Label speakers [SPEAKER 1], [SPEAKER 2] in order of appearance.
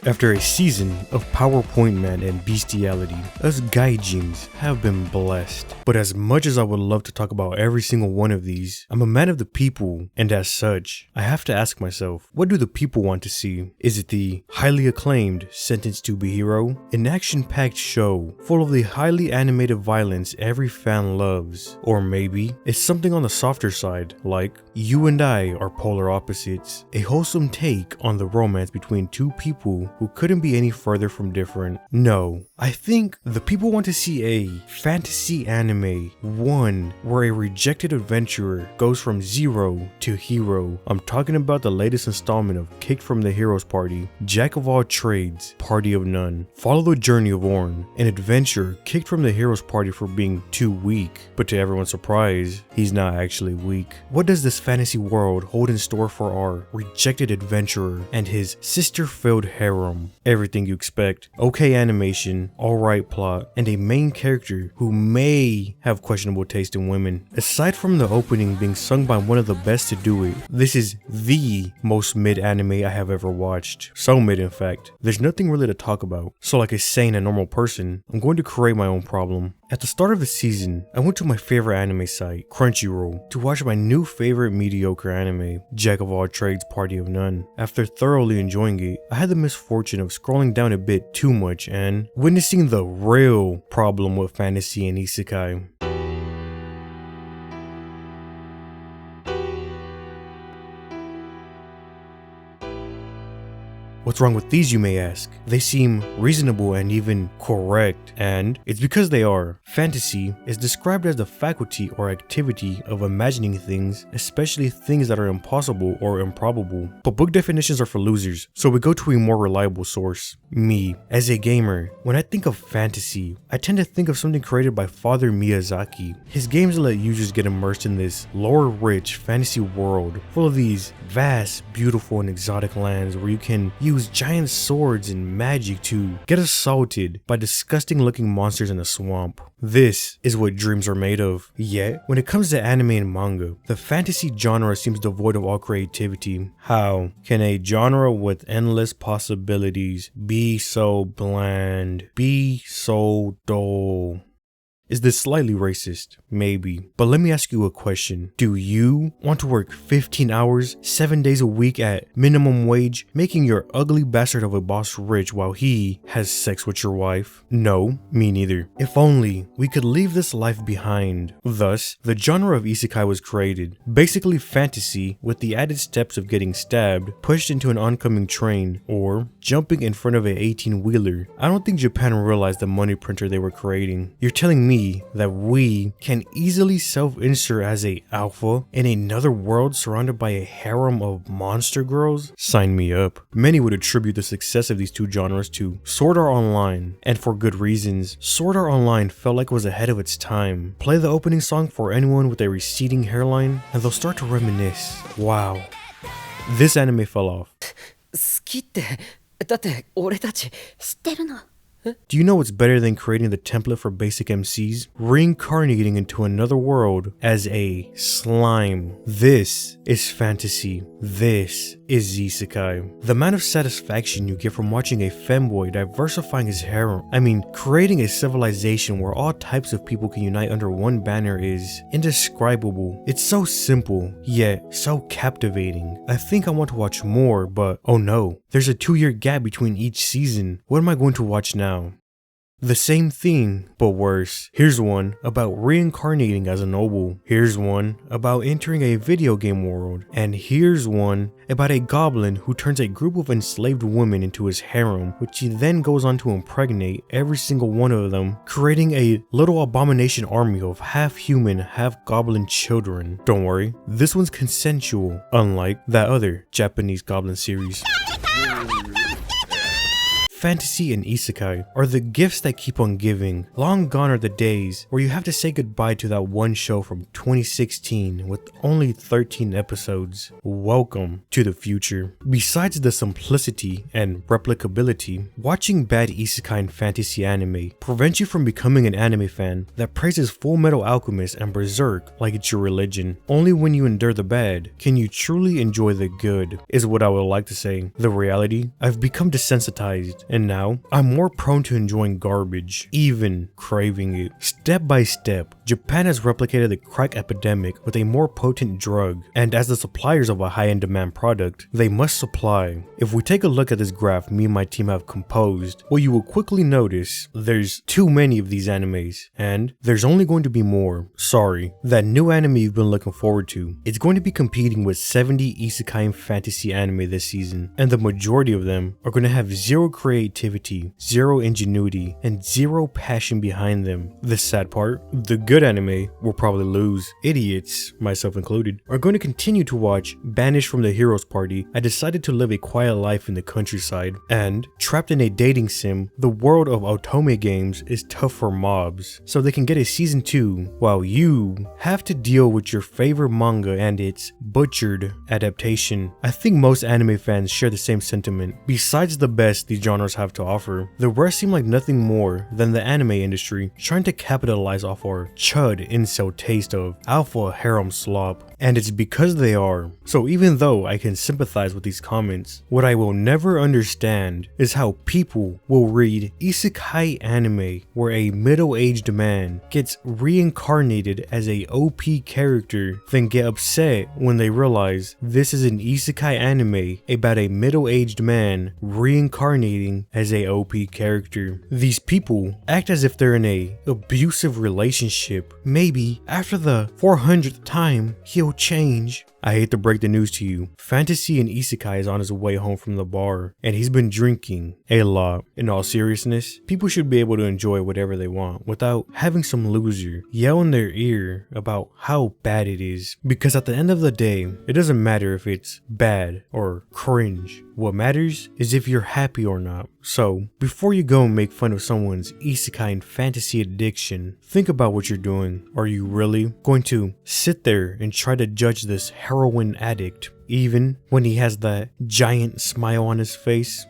[SPEAKER 1] After a season of PowerPoint man and bestiality, us gaijins have been blessed. But as much as I would love to talk about every single one of these, I'm a man of the people, and as such, I have to ask myself, what do the people want to see? Is it the highly acclaimed Sentenced to Be Hero? An action-packed show full of the highly animated violence every fan loves? Or maybe it's something on the softer side, like You and I Are Polar Opposites, a wholesome take on the romance between two people who couldn't be any further from different. No, I think the people want to see a fantasy anime, one where a rejected adventurer goes from zero to hero. I'm talking about the latest installment of Kicked from the Hero's Party, Jack of all trades, Party of none. Follow the journey of Orn, an adventurer kicked from the hero's party for being too weak, but to everyone's surprise, he's not actually weak. What does this fantasy world hold in store for our rejected adventurer and his sister-filled harem? Everything you expect. Okay animation, alright plot, and a main character who may have questionable taste in women. Aside from the opening being sung by one of the best to do it, this is the most mid anime I have ever watched. So mid, in fact. There's nothing really to talk about. So like a sane and normal person, I'm going to create my own problem. At the start of the season, I went to my favorite anime site, Crunchyroll, to watch my new favorite mediocre anime, Jack of all trades, Party of none. After thoroughly enjoying it, I had the misfortune of scrolling down a bit too much and witnessing the real problem with fantasy and Isekai. What's wrong with these, you may ask? They seem reasonable and even correct, and it's because they are. Fantasy is described as the faculty or activity of imagining things, especially things that are impossible or improbable. But book definitions are for losers, so we go to a more reliable source. Me, as a gamer, when I think of fantasy, I tend to think of something created by Father Miyazaki. His games let users get immersed in this lore-rich fantasy world, full of these vast, beautiful, and exotic lands where you can use giant swords and magic to get assaulted by disgusting looking monsters in a swamp. This is what dreams are made of. Yet, when it comes to anime and manga, the fantasy genre seems devoid of all creativity. How can a genre with endless possibilities be so bland, be so dull? Is this slightly racist? Maybe. But let me ask you a question. Do you want to work 15 hours, 7 days a week at minimum wage, making your ugly bastard of a boss rich while he has sex with your wife? No, me neither. If only we could leave this life behind. Thus, the genre of Isekai was created. Basically fantasy with the added steps of getting stabbed, pushed into an oncoming train, or jumping in front of an 18-wheeler. I don't think Japan realized the money printer they were creating. You're telling me that we can easily self-insert as a alpha in another world surrounded by a harem of monster girls? Sign me up. Many would attribute the success of these two genres to Sword Art Online, and for good reasons. Sword Art Online felt like it was ahead of its time. Play the opening song for anyone with a receding hairline and they'll start to reminisce. Wow. This anime fell off.
[SPEAKER 2] 好きって、だって俺たち知ってるの。
[SPEAKER 1] Do you know what's better than creating the template for basic MCs? Reincarnating into another world as a slime. This is fantasy. This is Isekai. The amount of satisfaction you get from watching a femboy diversifying his harem, creating a civilization where all types of people can unite under one banner is indescribable. It's so simple, yet so captivating. I think I want to watch more, but oh no, there's a 2-year gap between each season. What am I going to watch now? The same thing, but worse. Here's one about reincarnating as a noble. Here's one about entering a video game world. And here's one about a goblin who turns a group of enslaved women into his harem, which he then goes on to impregnate every single one of them, creating a little abomination army of half-human, half-goblin children. Don't worry, this one's consensual, unlike that other Japanese goblin series. fantasy and isekai are the gifts that keep on giving. Long gone are the days where you have to say goodbye to that one show from 2016 with only 13 episodes. Welcome to the future. Besides the simplicity and replicability, watching bad isekai and fantasy anime prevents you from becoming an anime fan that praises Full Metal Alchemist and Berserk like it's your religion. Only when you endure the bad can you truly enjoy the good, is what I would like to say. The reality, I've become desensitized, and now I'm more prone to enjoying garbage, even craving it. Step by step, Japan has replicated the crack epidemic with a more potent drug, and as the suppliers of a high-end demand product, they must supply. If we take a look at this graph me and my team have composed, well, you will quickly notice there's too many of these animes, and there's only going to be more. Sorry, that new anime you've been looking forward to, it's going to be competing with 70 isekai and fantasy anime this season, and the majority of them are going to have zero creativity, zero ingenuity, and zero passion behind them. The sad part, the good anime will probably lose. Idiots, myself included, are going to continue to watch Banished from the Heroes Party. I decided to live a quiet life in the countryside, and trapped in a dating sim, the world of otome games is tough for mobs, so they can get a season 2 while you have to deal with your favorite manga and its butchered adaptation. I think most anime fans share the same sentiment. Besides the best these genres have to offer, the rest seem like nothing more than the anime industry trying to capitalize off our chud incel taste of alpha harem slop. And it's because they are. So even though I can sympathize with these comments, what I will never understand is how people will read isekai anime where a middle-aged man gets reincarnated as a OP character, then get upset when they realize this is an isekai anime about a middle-aged man reincarnating as a OP character. These people act as if they're in a abusive relationship. Maybe after the 400th time, he'll change. I hate to break the news to you, fantasy and isekai is on his way home from the bar, and he's been drinking a lot. In all seriousness, people should be able to enjoy whatever they want without having some loser yell in their ear about how bad it is, because at the end of the day, it doesn't matter if it's bad or cringe. What matters is if you're happy or not. So, before you go and make fun of someone's isekai and fantasy addiction, think about what you're doing. Are you really going to sit there and try to judge this heroin addict, even when he has that giant smile on his face?